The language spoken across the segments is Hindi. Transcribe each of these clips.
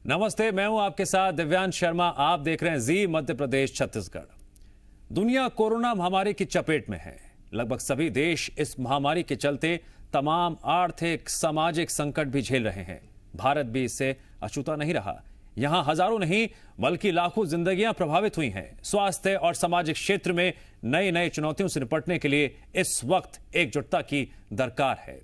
नमस्ते, मैं हूं आपके साथ दिव्यांश शर्मा। आप देख रहे हैं जी मध्य प्रदेश छत्तीसगढ़। दुनिया कोरोना महामारी की चपेट में है। लगभग सभी देश इस महामारी के चलते तमाम आर्थिक सामाजिक संकट भी झेल रहे हैं। भारत भी इससे अछूता नहीं रहा। यहां हजारों नहीं बल्कि लाखों जिंदगियां प्रभावित हुई हैं। स्वास्थ्य और सामाजिक क्षेत्र में नई नई चुनौतियों से निपटने के लिए इस वक्त एकजुटता की दरकार है।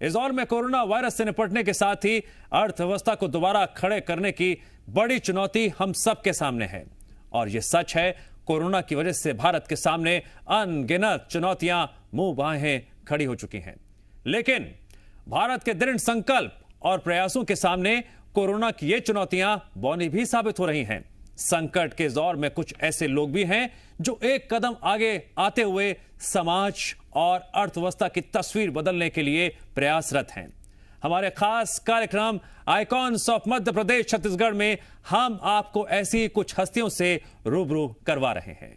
इस दौर में कोरोना वायरस से निपटने के साथ ही अर्थव्यवस्था को दोबारा खड़े करने की बड़ी चुनौती हम सबके सामने है। और यह सच है, कोरोना की वजह से भारत के सामने अनगिनत चुनौतियां मुंह बाहें खड़ी हो चुकी हैं। लेकिन भारत के दृढ़ संकल्प और प्रयासों के सामने कोरोना की ये चुनौतियां बौनी भी साबित हो रही हैं। संकट के दौर में कुछ ऐसे लोग भी हैं जो एक कदम आगे आते हुए समाज और अर्थव्यवस्था की तस्वीर बदलने के लिए प्रयासरत हैं। हमारे खास कार्यक्रम आइकॉन्स ऑफ मध्य प्रदेश छत्तीसगढ़ में हम आपको ऐसी कुछ हस्तियों से रूबरू करवा रहे हैं।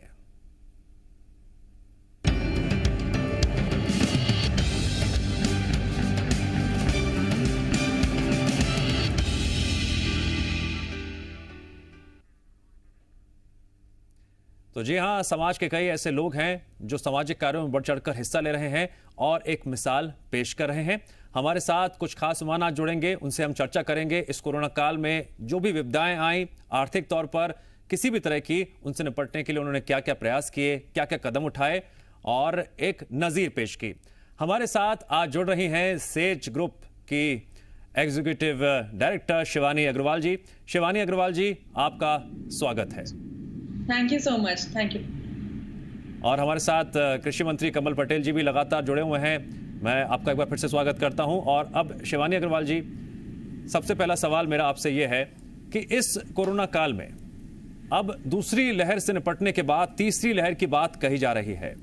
तो जी हां, समाज के कई ऐसे लोग हैं जो सामाजिक कार्यों में बढ़ चढ़कर हिस्सा ले रहे हैं और एक मिसाल पेश कर रहे हैं। हमारे साथ कुछ खास मेहमान आज जुड़ेंगे, उनसे हम चर्चा करेंगे इस कोरोना काल में जो भी विपदाएं आई आर्थिक तौर पर किसी भी तरह की, उनसे निपटने के लिए उन्होंने क्या क्या प्रयास किए, क्या क्या कदम उठाए और एक नजीर पेश की। हमारे साथ आज जुड़ रही हैं सेज ग्रुप की एग्जीक्यूटिव डायरेक्टर शिवानी अग्रवाल जी। शिवानी अग्रवाल जी, आपका स्वागत है। Thank you so much. Thank you. और हमारे साथ कृषि मंत्री कमल पटेल जी भी लगातार जुड़े हुए हैं। मैं आपका एक बार फिर से स्वागत करता हूं। और अब शिवानी अग्रवाल जी, सबसे पहला सवाल मेरा आपसे यह है कि इस कोरोना काल में अब दूसरी लहर से निपटने के बाद तीसरी लहर की बात कही जा रही है।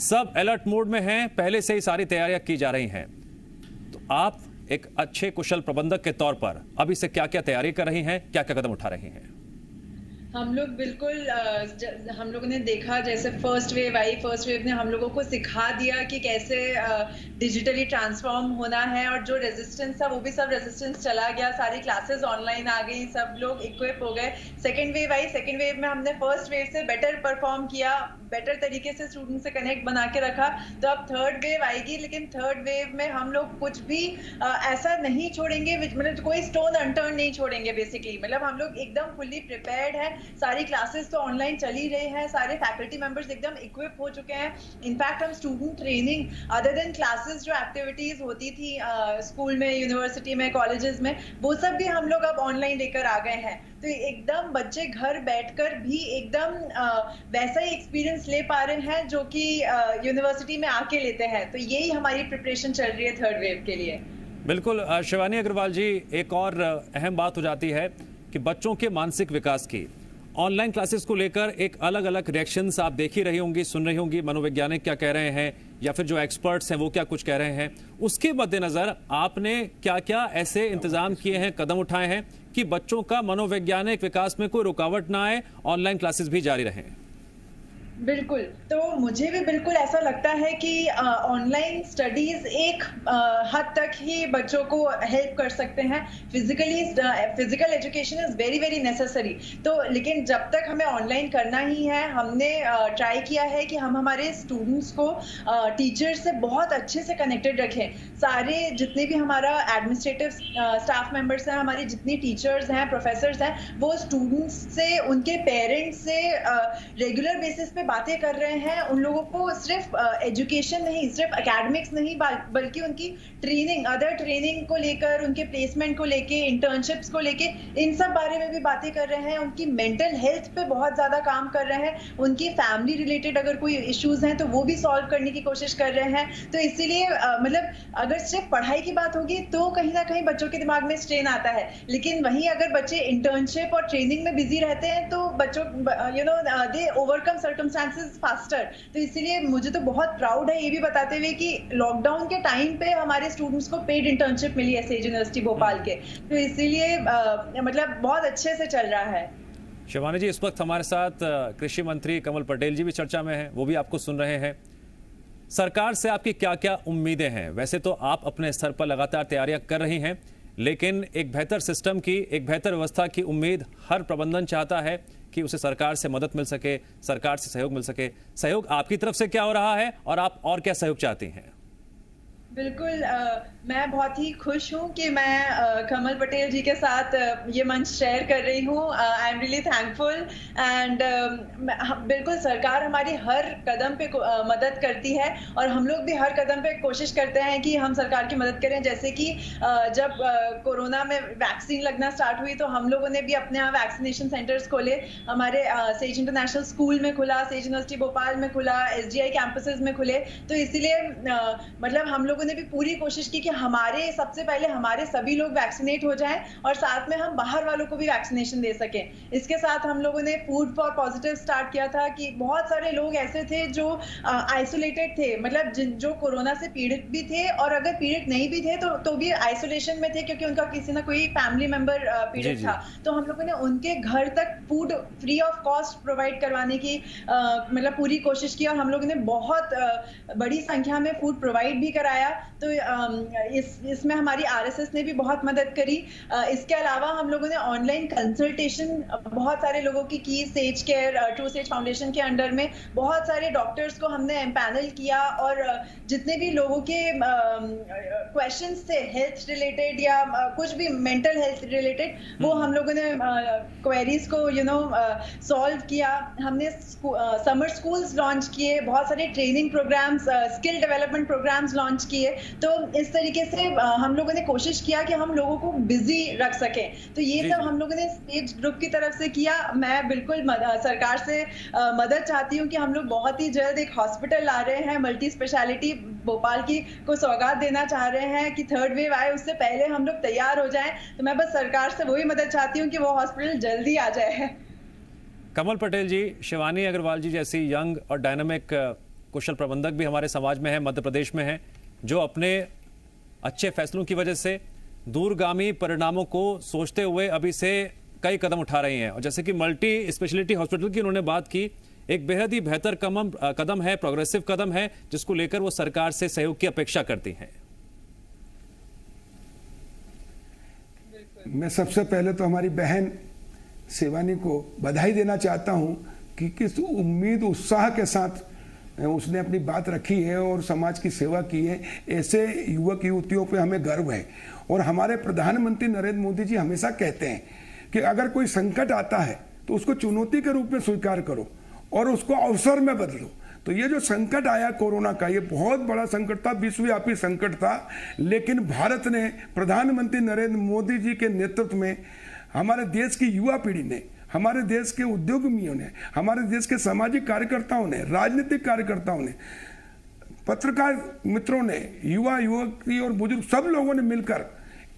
सब अलर्ट मोड में हैं, पहले से ही सारी तैयारियां की जा रही हैं। तो आप एक अच्छे कुशल प्रबंधक के तौर पर अभी से क्या क्या तैयारी कर रही हैं, क्या क्या कदम उठा रही हैं? हम लोग बिल्कुल हम लोगों ने देखा जैसे फर्स्ट वेव आई, फर्स्ट वेव ने हम लोगों को सिखा दिया कि कैसे डिजिटली ट्रांसफॉर्म होना है। और जो रेजिस्टेंस था वो भी सब रेजिस्टेंस चला गया, सारी क्लासेस ऑनलाइन आ गई, सब लोग इक्विप हो गए। सेकेंड वेव आई, सेकेंड वेव में हमने फर्स्ट वेव से बेटर परफॉर्म किया, बेटर तरीके से स्टूडेंट से कनेक्ट बना के रखा। तो अब थर्ड वेव आएगी, लेकिन थर्ड वेव में हम लोग कुछ भी ऐसा नहीं छोड़ेंगे, मतलब कोई स्टोन अनटर्न नहीं छोड़ेंगे बेसिकली। मतलब हम लोग एकदम फुल्ली प्रिपेयर्ड है। सारी क्लासेस तो ऑनलाइन चल ही रहे हैं, सारे फैकल्टी मेंबर्स एकदम इक्विप हो चुके हैं। इनफैक्ट हम student training other than classes, जो एक्टिविटीज होती थी स्कूल में, यूनिवर्सिटी में, कॉलेजेस में, वो सब भी हम लोग अब ऑनलाइन लेकर आ गए हैं। तो एकदम बच्चे घर बैठकर भी एकदम वैसा ही एक्सपीरियंस ले पा रहे हैं जो कि यूनिवर्सिटी में आके लेते हैं। तो यही हमारी प्रिपरेशन चल रही है थर्ड वेव के लिए। बिल्कुल शिवानी अग्रवाल जी, एक और अहम बात हो जाती है कि बच्चों के मानसिक विकास की ऑनलाइन क्लासेस को लेकर एक अलग अलग रिएक्शंस आप देख ही रही होंगी, सुन रही होंगी। मनोवैज्ञानिक क्या कह रहे हैं या फिर जो एक्सपर्ट्स हैं वो क्या कुछ कह रहे हैं। उसके मद्देनजर आपने क्या क्या ऐसे इंतजाम किए हैं, कदम उठाए हैं कि बच्चों का मनोवैज्ञानिक विकास में कोई रुकावट ना आए, ऑनलाइन क्लासेस भी जारी रहें? बिल्कुल, तो मुझे भी बिल्कुल ऐसा लगता है कि ऑनलाइन स्टडीज एक हद तक ही बच्चों को हेल्प कर सकते हैं। Physical education is very very necessary. तो लेकिन जब तक हमें ऑनलाइन करना ही है, हमने ट्राई किया है कि हम हमारे स्टूडेंट्स को टीचर से बहुत अच्छे से कनेक्टेड रखें। सारे जितने भी हमारा एडमिनिस्ट्रेटिव स्टाफ मेंबर्स हैं, हमारी जितनी टीचर्स हैं, प्रोफेसर्स हैं, वो स्टूडेंट्स से, उनके पेरेंट्स से रेगुलर बेसिस पे बातें कर रहे हैं। उन लोगों को सिर्फ एजुकेशन नहीं, सिर्फ एकेडमिक्स नहीं, बल्कि उनकी ट्रेनिंग, अदर ट्रेनिंग को लेकर, उनके प्लेसमेंट को लेके, इंटर्नशिप्स को लेके, इन सब बारे में भी बातें कर रहे हैं। उनकी मेंटल हेल्थ पे बहुत ज्यादा काम कर रहे हैं। उनकी फैमिली रिलेटेड अगर कोई इश्यूज हैं तो वो भी सॉल्व करने की कोशिश कर रहे हैं। तो इसीलिए मतलब अगर सिर्फ पढ़ाई की बात होगी तो कहीं ना कहीं बच्चों के दिमाग में स्ट्रेन आता है। लेकिन वहीं अगर बच्चे इंटर्नशिप और ट्रेनिंग में बिजी रहते हैं तो बच्चों दे ओवरकम सर्कमस्टेंसेस फास्टर। तो इसीलिए मुझे तो बहुत प्राउड है ये भी बताते हुए कि लॉकडाउन के टाइम पे हमारे स्टूडेंट्स को पेड इंटर्नशिप मिली है सेज यूनिवर्सिटी भोपाल के। तो इसीलिए मतलब बहुत अच्छे से चल रहा है। शिवानी जी, इस वक्त हमारे साथ कृषि मंत्री कमल पटेल जी भी चर्चा में हैं, वो भी आपको सुन रहे हैं। सरकार से आपकी क्या क्या उम्मीदें हैं? वैसे तो आप अपने स्तर पर लगातार तैयारियां कर रही हैं, लेकिन एक बेहतर सिस्टम की, एक बेहतर व्यवस्था की उम्मीद हर प्रबंधन चाहता है कि उसे सरकार से मदद मिल सके, सरकार से सहयोग मिल सके। सहयोग आपकी तरफ से क्या हो रहा है और आप और क्या सहयोग चाहती हैं? बिल्कुल, मैं बहुत ही खुश हूँ कि मैं कमल पटेल जी के साथ ये मंच शेयर कर रही हूँ। I am really thankful and बिल्कुल सरकार हमारी हर कदम पे मदद करती है और हम लोग भी हर कदम पे कोशिश करते हैं कि हम सरकार की मदद करें। जैसे कि जब कोरोना में वैक्सीन लगना स्टार्ट हुई तो हम लोगों ने भी अपने यहाँ वैक्सीनेशन सेंटर्स खोले। हमारे सेज इंटरनेशनल स्कूल में खुला, सेज यूनिवर्सिटी भोपाल में खुला, SGI कैंपसेस में खुले। तो इसीलिए मतलब हम लोग ने भी पूरी कोशिश की कि हमारे सबसे पहले हमारे सभी लोग वैक्सीनेट हो जाएं और साथ में हम बाहर वालों को भी वैक्सीनेशन दे सकें। इसके साथ हम लोगों ने फूड फॉर पॉजिटिव स्टार्ट किया था कि बहुत सारे लोग ऐसे थे जो आइसोलेटेड थे, मतलब जो कोरोना से पीड़ित भी थे और अगर पीड़ित नहीं भी थे तो भी आइसोलेशन में थे क्योंकि उनका किसी ना कोई फैमिली मेंबर पीड़ित था। तो हम लोगों ने उनके घर तक food free of cost provide करवाने की मतलब पूरी कोशिश की और हम लोगों ने बहुत बड़ी संख्या में फूड प्रोवाइड भी कराया। तो इसमें हमारी RSS ने भी बहुत मदद करी। इसके अलावा हम लोगों ने ऑनलाइन कंसल्टेशन बहुत सारे लोगों की says care, true says foundation के अंडर में बहुत सारे डॉक्टर्स को हमने एम्पैनल किया और जितने भी लोगों के क्वेश्चंस थे हेल्थ रिलेटेड या कुछ भी मेंटल हेल्थ रिलेटेड, वो हम लोगों ने क्वेरीज को सॉल्व किया। हमने समर स्कूल्स लॉन्च किए, बहुत सारे training programs, skill development programs launch किए। तो इस तरीके से हम लोगों ने कोशिश किया कि हम लोगों को बिजी रख सकें। तो ये सब हम लोगों ने स्टेज ग्रुप की तरफ से किया। मैं बिल्कुल सरकार से मदद चाहती हूँ कि हम लोग बहुत ही जल्द एक हॉस्पिटल ला रहे हैं, मल्टी स्पेशलिटी भोपाल की को सौगात देना चाह रहे हैं कि थर्ड वेव आए उससे पहले हम लोग तैयार हो जाएं। तो मैं बस सरकार से वही मदद चाहती हूँ कि वो हॉस्पिटल जल्दी आ जाए। कमल पटेल जी, शिवानी अग्रवाल जी जैसी यंग और डायनामिक कुशल प्रबंधक भी हमारे समाज में है, मध्य प्रदेश में है, जो अपने अच्छे फैसलों की वजह से दूरगामी परिणामों को सोचते हुए अभी से कई कदम उठा रही हैं। और जैसे कि मल्टी स्पेशलिटी हॉस्पिटल की उन्होंने बात की, एक बेहद ही बेहतर कदम है, प्रोग्रेसिव कदम है, जिसको लेकर वो सरकार से सहयोग की अपेक्षा करती हैं। मैं सबसे पहले तो हमारी बहन शिवानी को बधाई देना चाहता हूं कि किस उम्मीद उत्साह के साथ उसने अपनी बात रखी है और समाज की सेवा की है। ऐसे युवक युवतियों पे हमें गर्व है। और हमारे प्रधानमंत्री नरेंद्र मोदी जी हमेशा कहते हैं कि अगर कोई संकट आता है तो उसको चुनौती के रूप में स्वीकार करो और उसको अवसर में बदलो। तो ये जो संकट आया कोरोना का, ये बहुत बड़ा संकट था, विश्वव्यापी संकट था, लेकिन भारत ने, प्रधानमंत्री नरेंद्र मोदी जी के नेतृत्व में, हमारे देश की युवा पीढ़ी ने, हमारे देश के उद्योगमियों ने, हमारे देश के सामाजिक कार्यकर्ताओं ने, राजनीतिक कार्यकर्ताओं ने, पत्रकार मित्रों ने, युवा युवती और बुजुर्ग, सब लोगों ने मिलकर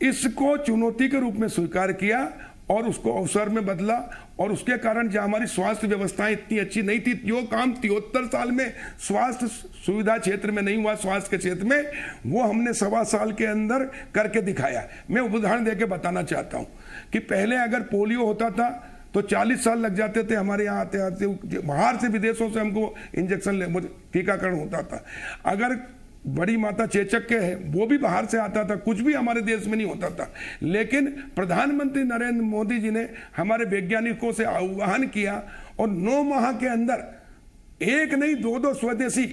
इसको चुनौती के रूप में स्वीकार किया और उसको अवसर में बदला। और उसके कारण जो हमारी स्वास्थ्य व्यवस्थाएं इतनी अच्छी नहीं थी, जो काम 73 साल में स्वास्थ्य सुविधा क्षेत्र में नहीं हुआ, स्वास्थ्य के क्षेत्र में, वो हमने 1.25 साल के अंदर करके दिखाया। मैं उदाहरण देके बताना चाहता हूं कि पहले अगर पोलियो होता था तो 40 साल लग जाते थे हमारे यहाँ आते आते, बाहर से विदेशों से हमको इंजेक्शन टीकाकरण होता था। अगर बड़ी माता चेचक के है वो भी बाहर से आता था, कुछ भी हमारे देश में नहीं होता था। लेकिन प्रधानमंत्री नरेंद्र मोदी जी ने हमारे वैज्ञानिकों से आह्वान किया और 9 माह के अंदर एक नहीं 2 स्वदेशी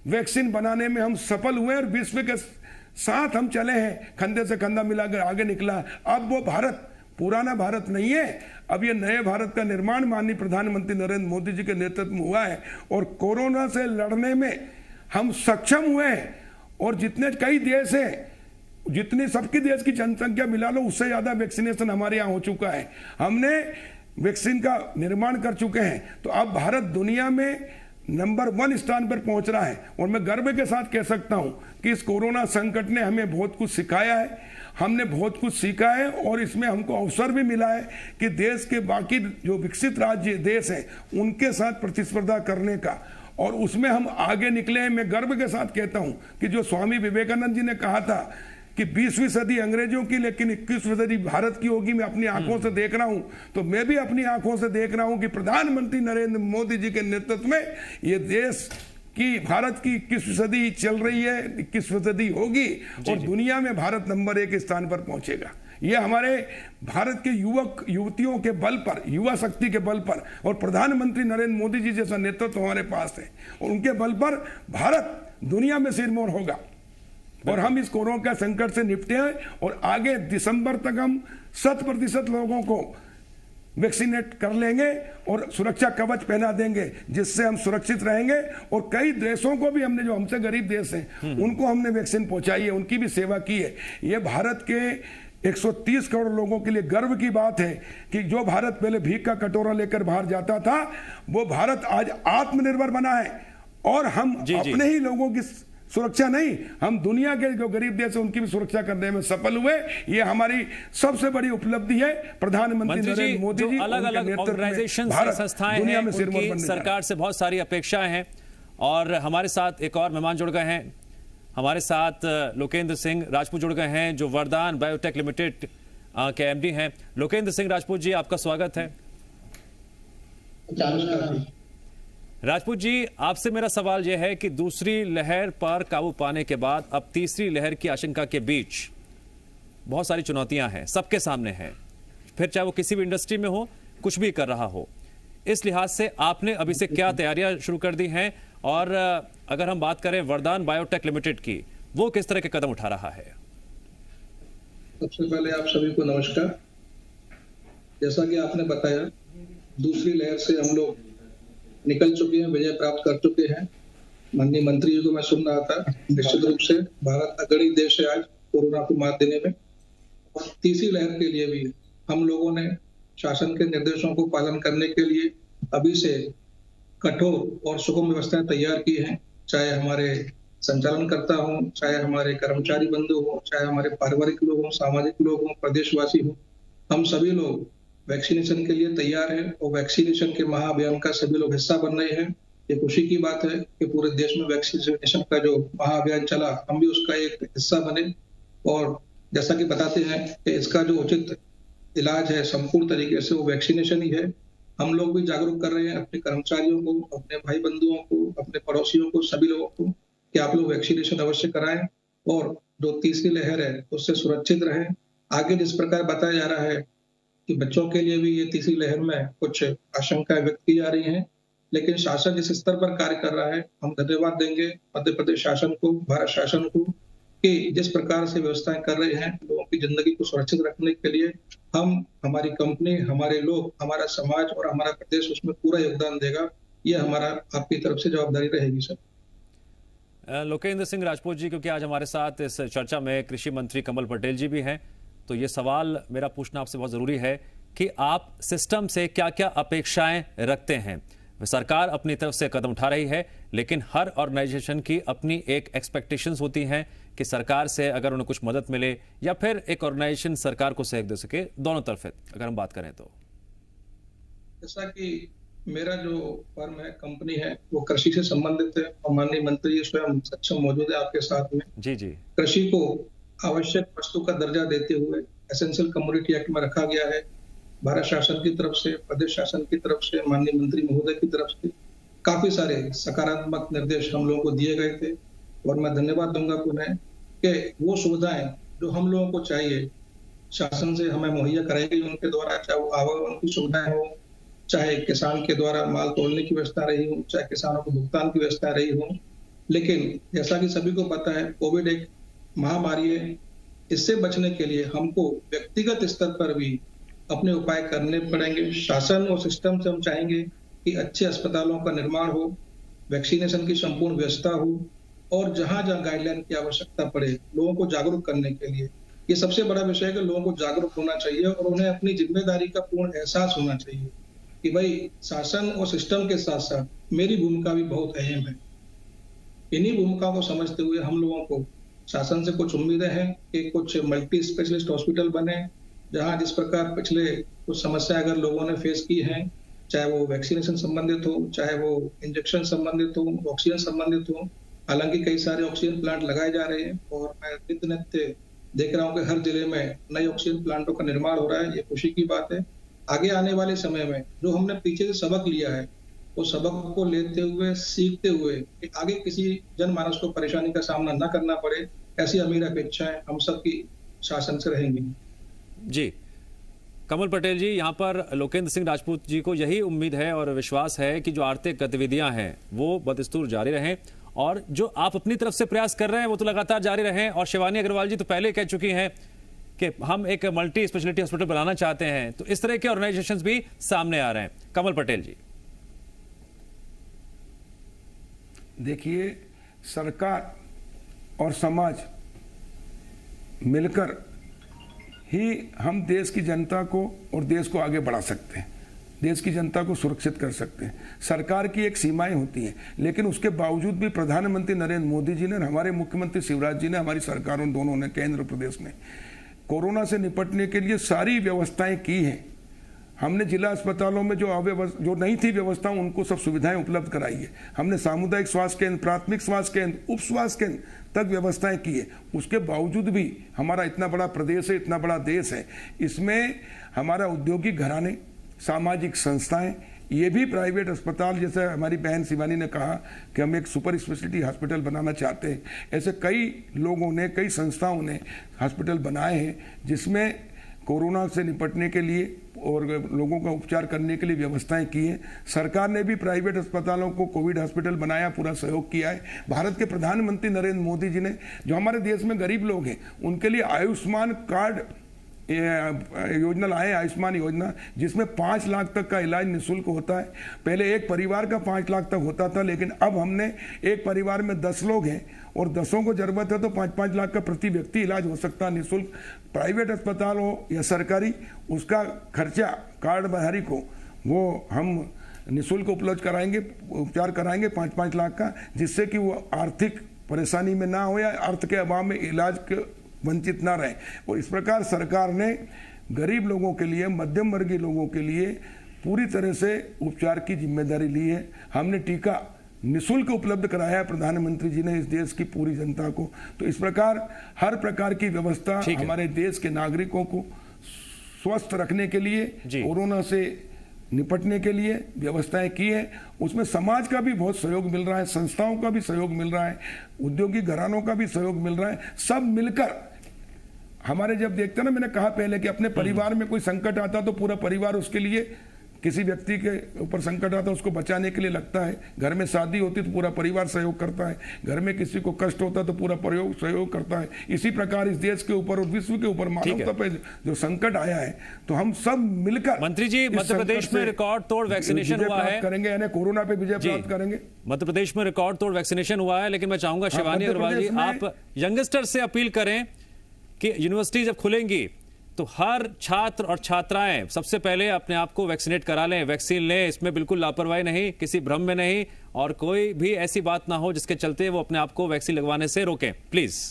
वैक्सीन बनाने में हम सफल हुए और विश्व के साथ हम चले हैं, कंधे से कंधा मिलाकर आगे निकला। अब वो भारत पुराना भारत नहीं है, अब ये नए भारत का निर्माण माननीय प्रधानमंत्री नरेंद्र मोदी जी के नेतृत्व में हुआ है और कोरोना से लड़ने में हम सक्षम हुए हैं। और जितने कई देश हैं, जितनी सबकी देश की जनसंख्या मिला लो उससे ज्यादा वैक्सीनेशन हमारे यहाँ हो चुका है, हमने वैक्सीन का निर्माण कर चुके हैं। तो अब भारत दुनिया में नंबर 1 स्थान पर पहुंच रहा है। और मैं गर्व के साथ कह सकता हूं कि इस कोरोना संकट ने हमें बहुत कुछ सिखाया है, हमने बहुत कुछ सीखा है और इसमें हमको अवसर भी मिला है कि देश के बाकी जो विकसित राज्य देश हैं उनके साथ प्रतिस्पर्धा करने का, और उसमें हम आगे निकले हैं। मैं गर्व के साथ कहता हूं कि जो स्वामी विवेकानंद जी ने कहा था कि 20वीं सदी अंग्रेजों की लेकिन 21वीं सदी भारत की होगी, मैं अपनी आंखों से देख रहा हूं। तो मैं भी अपनी आंखों से देख रहा हूं कि प्रधानमंत्री नरेंद्र मोदी जी के नेतृत्व में ये देश कि भारत की 21वीं सदी चल रही है, 21वीं सदी होगी और दुनिया में भारत नंबर 1 स्थान पर पहुंचेगा। ये हमारे भारत के युवक युवतियों के बल पर, युवा शक्ति के बल पर और प्रधानमंत्री नरेंद्र मोदी जी जैसा नेतृत्व हमारे पास है और उनके बल पर भारत दुनिया में सिरमौर होगा और हम इस कोरोना के संकट से निपटे हैं और आगे दिसंबर तक हम 100% लोगों को वैक्सीनेट कर लेंगे और सुरक्षा कवच पहना देंगे जिससे हम सुरक्षित रहेंगे। और कई देशों को भी हमने, जो हमसे गरीब देश हैं, उनको हमने वैक्सीन पहुंचाई है, उनकी भी सेवा की है। ये भारत के 130 करोड़ लोगों के लिए गर्व की बात है कि जो भारत पहले भीख का कटोरा लेकर बाहर जाता था, वो भारत आज आत्मनिर्भर बना है और हम अपने ही लोगों की सुरक्षा नहीं, हम दुनिया के जो गरीब देश है उनकी भी सुरक्षा करने में सफल हुए। ये हमारी सबसे बड़ी उपलब्धि है। प्रधानमंत्री नरेंद्र मोदी जी, अलग अलग ऑर्गेनाइजेशन, संस्थाएं हैं, उनकी सरकार से बहुत सारी अपेक्षाएं हैं। और हमारे साथ एक और मेहमान जुड़ गए हैं, हमारे साथ लोकेंद्र सिंह राजपूत जुड़ गए हैं जो वरदान बायोटेक लिमिटेड के एमडी हैं। लोकेंद्र सिंह राजपूत जी, आपका स्वागत है। राजपूत जी, आपसे मेरा सवाल यह है कि दूसरी लहर पर काबू पाने के बाद अब तीसरी लहर की आशंका के बीच बहुत सारी चुनौतियां हैं, सबके सामने हैं, फिर चाहे वो किसी भी इंडस्ट्री में हो, कुछ भी कर रहा हो। इस लिहाज से आपने अभी से क्या तैयारियां शुरू कर दी हैं? और अगर हम बात करें वरदान बायोटेक लिमिटेड की, वो किस तरह के कदम उठा रहा है? सबसे पहले आप सभी को नमस्कार। जैसा कि आपने बताया, दूसरी लहर से हम लोग निकल चुके हैं, विजय प्राप्त कर चुके हैं। माननीय मंत्री जी को मैं सुन रहा था, निश्चित रूप से भारत अग्रणी देश है आज कोरोना को मात देने में। और तीसरी लहर के लिए भी हम लोगों ने शासन के निर्देशों को पालन करने के लिए अभी से कठोर और सुगम व्यवस्थाएं तैयार की हैं। चाहे हमारे संचालनकर्ता हों, चाहे हमारे कर्मचारी बंधु हों, चाहे हमारे पारिवारिक लोग हों, सामाजिक लोग हों, प्रदेशवासी हों, हम सभी लोग वैक्सीनेशन के लिए तैयार है और वैक्सीनेशन के महाअभियान का सभी लोग हिस्सा बन रहे हैं। ये खुशी की बात है कि पूरे देश में वैक्सीनेशन का जो महाअभियान चला, हम भी उसका एक हिस्सा बने। और जैसा कि बताते हैं कि इसका जो उचित इलाज है संपूर्ण तरीके से वो वैक्सीनेशन ही है। हम लोग भी जागरूक कर रहे हैं अपने कर्मचारियों को, अपने भाई बंधुओं को, अपने पड़ोसियों को, सभी लोगों को कि आप लोग वैक्सीनेशन अवश्य कराएं और जो तीसरी लहर है उससे सुरक्षित रहें। आगे जिस प्रकार बताया जा रहा है कि बच्चों के लिए भी ये तीसरी लहर में कुछ आशंकाएं व्यक्त की जा रही हैं, लेकिन शासन जिस स्तर पर कार्य कर रहा है, हम धन्यवाद देंगे मध्य प्रदेश शासन को, भारत शासन को, कि जिस प्रकार से व्यवस्थाएं कर रहे हैं लोगों की जिंदगी को सुरक्षित रखने के लिए। हम, हमारी कंपनी, हमारे लोग, हमारा समाज और हमारा प्रदेश उसमें पूरा योगदान देगा। ये हमारा आपकी तरफ से जवाबदारी रहेगी सर। लोकेंद्र सिंह राजपूत जी, क्योंकि आज हमारे साथ इस चर्चा में कृषि मंत्री कमल पटेल जी भी हैं, तो ये सवाल मेरा पूछना आपसे बहुत जरूरी है कि आप सिस्टम से क्या क्या अपेक्षाएं रखते हैं? सरकार अपनी तरफ से कदम उठा रही है, लेकिन हर ऑर्गेनाइजेशन की अपनी एक एक्सपेक्टेशंस होती हैं कि सरकार से अगर उन्हें कुछ मदद मिले या फिर एक ऑर्गेनाइजेशन सरकार को सहयोग दे सके, दोनों तरफ अगर हम बात करें तो। जैसा कि मेरा जो फर्म है, कंपनी है, वो कृषि से संबंधित है और माननीय मंत्री स्वयं सक्षम मौजूद है आपके साथ में। जी जी। कृषि को आवश्यक वस्तु का दर्जा देते हुए एसेंशियल कमोडिटी एक्ट में रखा गया है। भारत शासन की तरफ से, प्रदेश शासन की तरफ से, माननीय मंत्री महोदय की तरफ से काफी सारे सकारात्मक निर्देश हम लोगों को दिए गए थे और मैं धन्यवाद दूंगा पुनः कि वो सुविधाएं जो हम लोगों को चाहिए शासन से हमें मुहैया कराई गई उनके द्वारा, चाहे वो आवागमन की सुविधाएं हो, चाहे किसान के द्वारा माल तोड़ने की व्यवस्था रही हो, चाहे किसानों को भुगतान की व्यवस्था रही हो। लेकिन जैसा कि सभी को पता है, कोविड एक महामारी है। इससे बचने के लिए हमको व्यक्तिगत स्तर पर भी अपने उपाय करने पड़ेंगे। शासन और सिस्टम से हम चाहेंगे कि अच्छे अस्पतालों का निर्माण हो, वैक्सीनेशन की संपूर्ण व्यवस्था हो और जहां जहां गाइडलाइन की आवश्यकता पड़े लोगों को जागरूक करने के लिए। ये सबसे बड़ा विषय है कि लोगों को जागरूक होना चाहिए और उन्हें अपनी जिम्मेदारी का पूर्ण एहसास होना चाहिए कि भाई शासन और सिस्टम के साथ साथ मेरी भूमिका भी बहुत अहम है। इन्हीं भूमिकाओं को समझते हुए हम लोगों को शासन से कुछ उम्मीदें हैं कि कुछ मल्टी स्पेशलिस्ट हॉस्पिटल बने, जहां जिस प्रकार पिछले कुछ समस्या अगर लोगों ने फेस की हैं, चाहे वो वैक्सीनेशन संबंधित हो, चाहे वो इंजेक्शन संबंधित हो, ऑक्सीजन संबंधित हो। हालांकि कई सारे ऑक्सीजन प्लांट लगाए जा रहे हैं और मैं नित्य देख रहा हूँ कि हर जिले में नए ऑक्सीजन प्लांटों का निर्माण हो रहा है। ये खुशी की बात है। आगे आने वाले समय में जो हमने पीछे से सबक लिया है, वो सबक को लेते हुए, सीखते हुए कि आगे किसी जनमानस को परेशानी का सामना न करना पड़े, ऐसी अमीर अपेक्षाएं हम सबकी शासन से रहेंगी। जी, कमल पटेल जी, यहाँ पर लोकेंद्र सिंह राजपूत जी को यही उम्मीद है और विश्वास है कि जो आर्थिक गतिविधियां हैं वो बदस्तूर जारी रहें, और जो आप अपनी तरफ से प्रयास कर रहे हैं वो तो लगातार जारी रहें। और शिवानी अग्रवाल जी तो पहले कह चुकी हैं कि हम एक मल्टी स्पेशलिटी हॉस्पिटल बनाना चाहते हैं, तो इस तरह के ऑर्गेनाइजेशंस भी सामने आ रहे हैं। कमल पटेल जी, देखिए, सरकार और समाज मिलकर ही हम देश की जनता को और देश को आगे बढ़ा सकते हैं, देश की जनता को सुरक्षित कर सकते हैं। सरकार की एक सीमाएं होती हैं, लेकिन उसके बावजूद भी प्रधानमंत्री नरेंद्र मोदी जी ने और हमारे मुख्यमंत्री शिवराज जी ने, हमारी सरकारों दोनों ने, केंद्र प्रदेश ने, कोरोना से निपटने के लिए सारी व्यवस्थाएं की हैं। हमने जिला अस्पतालों में जो नहीं थी व्यवस्था, उनको सब सुविधाएं उपलब्ध कराई है। हमने सामुदायिक स्वास्थ्य केंद्र, प्राथमिक स्वास्थ्य केंद्र, उप स्वास्थ्य केंद्र तक व्यवस्थाएं की है। उसके बावजूद भी हमारा इतना बड़ा प्रदेश है, इतना बड़ा देश है, इसमें हमारा औद्योगिक घराने, सामाजिक संस्थाएं, ये भी प्राइवेट अस्पताल, जैसे हमारी बहन शिवानी ने कहा कि हम एक सुपर स्पेशलिटी हॉस्पिटल बनाना चाहते हैं, ऐसे कई लोगों ने, कई संस्थाओं ने हॉस्पिटल बनाए हैं जिसमें कोरोना से निपटने के लिए और लोगों का उपचार करने के लिए व्यवस्थाएं की हैं। सरकार ने भी प्राइवेट अस्पतालों को कोविड हॉस्पिटल बनाया, पूरा सहयोग किया है। भारत के प्रधानमंत्री नरेंद्र मोदी जी ने, जो हमारे देश में गरीब लोग हैं, उनके लिए आयुष्मान कार्ड योजना लाए, आयुष्मान योजना, जिसमें 5 लाख तक का इलाज निःशुल्क होता है। पहले एक परिवार का 5 लाख तक होता था, लेकिन अब हमने एक परिवार में 10 लोग हैं और 10 को जरूरत है तो 5-5 लाख का प्रति व्यक्ति इलाज हो सकता है निःशुल्क। प्राइवेट अस्पताल हो या सरकारी, उसका खर्चा कार्ड धारी को वो हम निःशुल्क उपलब्ध कराएंगे, उपचार कराएंगे 5-5 लाख का, जिससे कि वो आर्थिक परेशानी में ना हो या अर्थ के अभाव में इलाज के वंचित ना रहे। और इस प्रकार सरकार ने गरीब लोगों के लिए, मध्यम वर्गीय लोगों के लिए पूरी तरह से उपचार की जिम्मेदारी ली है। हमने टीका निःशुल्क उपलब्ध कराया है प्रधानमंत्री जी ने इस देश की पूरी जनता को। तो इस प्रकार हर प्रकार की व्यवस्था हमारे देश के नागरिकों को स्वस्थ रखने के लिए, कोरोना से निपटने के लिए व्यवस्थाएं की है। उसमें समाज का भी बहुत सहयोग मिल रहा है, संस्थाओं का भी सहयोग मिल रहा है, औद्योगिक घरानों का भी सहयोग मिल रहा है। सब मिलकर हमारे, जब देखते हैं ना, मैंने कहा पहले कि अपने परिवार में कोई संकट आता तो पूरा परिवार उसके लिए, किसी व्यक्ति के ऊपर संकट आता उसको बचाने के लिए लगता है। घर में शादी होती तो पूरा परिवार सहयोग करता है, घर में किसी को कष्ट होता तो पूरा परिवार सहयोग करता है। इसी प्रकार इस देश के ऊपर और विश्व के ऊपर मानवता पे जो संकट आया है, तो हम सब मिलकर, मंत्री जी, मध्य प्रदेश में रिकॉर्ड तोड़ वैक्सीनेशन हुआ है, करेंगे, यानी कोरोना पे विजय प्राप्त करेंगे। मध्य प्रदेश में रिकॉर्ड तोड़ वैक्सीनेशन हुआ है, लेकिन मैं चाहूंगा शिवानी अग्रवाल जी, आप यंगस्टर से अपील करें कि यूनिवर्सिटी जब खुलेंगी तो हर छात्र और छात्राएं सबसे पहले अपने आप को वैक्सीनेट करा लें, वैक्सीन लें। इसमें बिल्कुल लापरवाही नहीं, किसी भ्रम में नहीं, और कोई भी ऐसी बात ना हो जिसके चलते वो अपने आप को वैक्सीन लगवाने से रोकें, प्लीज।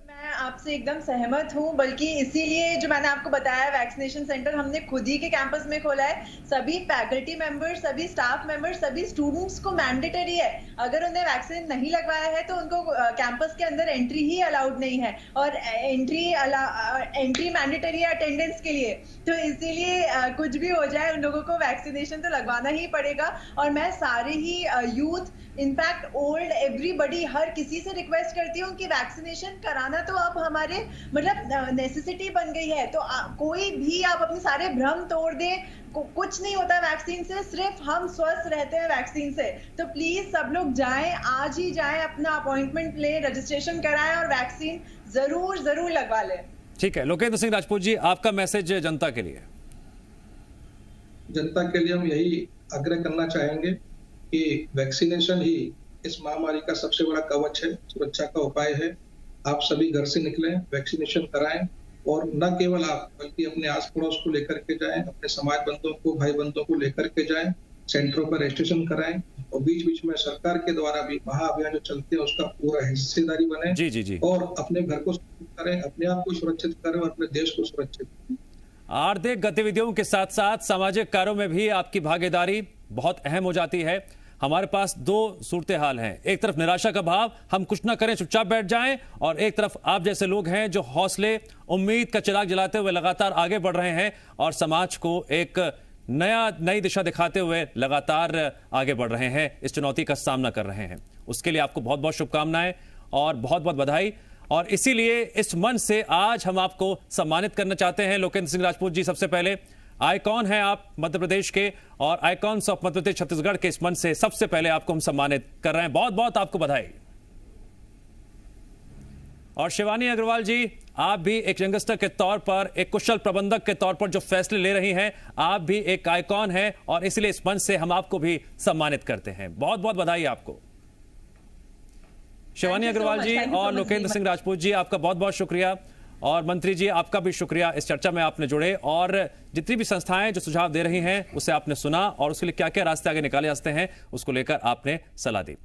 मैं आपसे एकदम सहमत हूं, बल्कि इसीलिए जो मैंने आपको बताया, वैक्सीनेशन सेंटर हमने खुद ही के कैंपस में खोला है। सभी फैकल्टी मेंबर, सभी स्टाफ मेंबर, सभी स्टूडेंट्स को मैंडेटरी है, अगर उन्हें वैक्सीन नहीं लगवाया है तो उनको कैंपस के अंदर एंट्री ही अलाउड नहीं है, और एंट्री मैंडेटरी है अटेंडेंस के लिए। तो इसीलिए कुछ भी हो जाए, उन लोगों को वैक्सीनेशन तो लगवाना ही पड़ेगा। और मैं सारे ही यूथ, इनफैक्ट ओल्ड, एवरीबडी, हर किसी से रिक्वेस्ट करती हूँ कि वैक्सीनेशन कराना तो अब हमारे मतलब नेसेसिटी बन गई है। तो कोई भी, आप अपने सारे भ्रम तोड़ दें, कुछ नहीं होता वैक्सीन से, सिर्फ हम स्वस्थ रहते हैं वैक्सीन से। तो प्लीज सब लोग जाएं, आज ही जाएं, अपना अपॉइंटमेंट लें, रजिस्ट्रेशन कराएं और वैक्सीन जरूर लगवा लें। ठीक है, लोकेंद्र सिंह राजपूत जी, आपका मैसेज जनता के लिए। जनता के लिए हम यही आग्रह करना चाहेंगे कि वैक्सीनेशन ही इस महामारी का सबसे बड़ा कवच है, सुरक्षा का उपाय है। आप सभी घर से निकलें, वैक्सीनेशन कराएं, और न केवल आप बल्कि अपने आस पड़ोस को लेकर के जाएं, अपने समाज बंधुओं को, भाई बंधुओं को लेकर के जाएं, सेंटरों पर रजिस्ट्रेशन कराएं, और बीच बीच में सरकार के द्वारा भी महाअभियान जो चलते हैं उसका पूरा हिस्सेदारी बने। जी। और अपने घर को सुरक्षित करें, अपने आप को सुरक्षित करें और अपने देश को सुरक्षित करें। आर्थिक गतिविधियों के साथ साथ सामाजिक कार्यों में भी आपकी भागीदारी बहुत अहम हो जाती है। हमारे पास दो सूरत हाल हैं, एक तरफ निराशा का भाव, हम कुछ ना करें, चुपचाप बैठ जाएं, और एक तरफ आप जैसे लोग हैं जो हौसले, उम्मीद का चिराग जलाते हुए लगातार आगे बढ़ रहे हैं और समाज को एक नई दिशा दिखाते हुए लगातार आगे बढ़ रहे हैं, इस चुनौती का सामना कर रहे हैं। उसके लिए आपको बहुत बहुत शुभकामनाएं और बहुत बहुत बधाई। और इसीलिए इस मन से आज हम आपको सम्मानित करना चाहते हैं। लोकेंद्र सिंह राजपूत जी, सबसे पहले आइकॉन हैं आप मध्य प्रदेश के, और आइकॉन्स ऑफ मध्य प्रदेश छत्तीसगढ़ के इस मन से सबसे पहले आपको हम सम्मानित कर रहे हैं। बहुत बहुत आपको बधाई। और शिवानी अग्रवाल जी, आप भी एक यंगस्टर के तौर पर, एक कुशल प्रबंधक के तौर पर जो फैसले ले रही हैं, आप भी एक आइकॉन हैं और इसलिए इस मंच से हम आपको भी सम्मानित करते हैं। बहुत बहुत बधाई आपको। शिवानी अग्रवाल जी और लोकेंद्र सिंह राजपूत जी, आपका बहुत बहुत शुक्रिया। और मंत्री जी, आपका भी शुक्रिया इस चर्चा में आपने जुड़े, और जितनी भी संस्थाएं जो सुझाव दे रही हैं उसे आपने सुना और उसके लिए क्या क्या रास्ते आगे निकाले जाते हैं उसको लेकर आपने सलाह दी।